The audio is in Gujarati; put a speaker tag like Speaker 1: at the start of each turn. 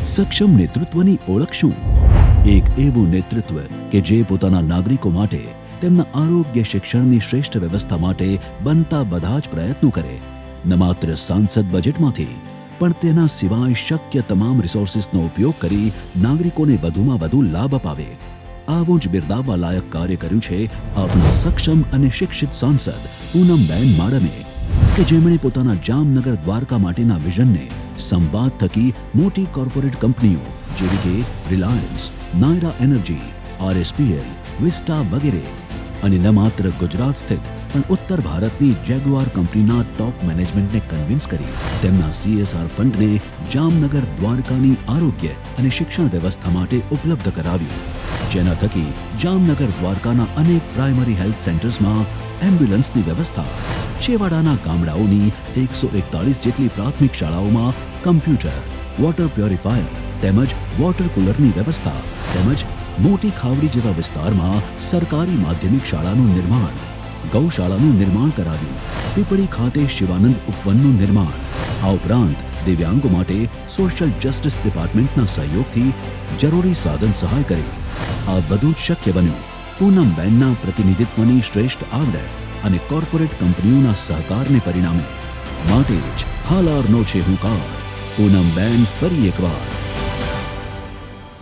Speaker 1: સક્ષમ નેતૃત્વની ઓળખ શું? એક એવું નેતૃત્વ કે જે પોતાના નાગરિકો માટે તેમના આરોગ્ય શિક્ષણની શ્રેષ્ઠ વ્યવસ્થા માટે બનતા બધા જ પ્રયત્નો કરે, ન માત્ર સાંસદ બજેટમાંથી પણ તેના સિવાય શક્ય તમામ રિસોર્સિસનો ઉપયોગ કરી નાગરિકોને વધુમાં વધુ લાભ અપાવે. આવું જ બિરદાવવા લાયક કાર્ય કર્યું છે આપણા સક્ષમ અને શિક્ષિત સાંસદ પૂનમબેન માડમે, કે જેમણે પોતાના જામનગર દ્વારકા માટેના વિઝનને સંવાદ થકી મોટી કોર્પોરેટ કંપનીઓ જેવી કે Reliance, Naira energy, RSPL, vista વગેરે અને ન માત્ર ગુજરાત સ્થિત પણ ઉત્તર ભારતની જેગુઆર કંપનીના ટોપ મેનેજમેન્ટને કન્વિન્સ કરી તેમના CSR ફંડને જામનગર દ્વારકાની આરોગ્ય અને શિક્ષણ વ્યવસ્થા માટે ઉપલબ્ધ કરાવ્યું, જેના થકી જામનગર દ્વારકાના અનેક પ્રાઇમરી હેલ્થ સેન્ટર્સમાં એમ્બ્યુલન્સની વ્યવસ્થા, છેવાડાના ગામડાઓની 141 જેટલી પ્રાથમિક શાળાઓમાં કમ્પ્યુટર, વોટર પ્યોરિફાયર તેમજ વોટર કુલરની વ્યવસ્થા તેમજ મોટી ખાવડી જેવા વિસ્તારમાં સરકારી માધ્યમિક શાળાનું નિર્માણ, ગૌશાળાનું નિર્માણ કરાવ્યું, પીપળી ખાતે શિવાનંદ ઉપવનનું નિર્માણ. આ ઉપરાંત દિવ્યાંગો માટે સોશિયલ જસ્ટિસ ડિપાર્ટમેન્ટના સહયોગથી જરૂરી સાધન સહાય કરી. આ બધું જ શક્ય બન્યું પૂનમબેનના પ્રતિનિધિત્વની શ્રેષ્ઠ આવડત અને કોર્પોરેટ કંપનીઓના સહકારને પરિણામે. માટે જ હાલારનો છે હુંકાર. પૂનમબેન ફરી એકવાર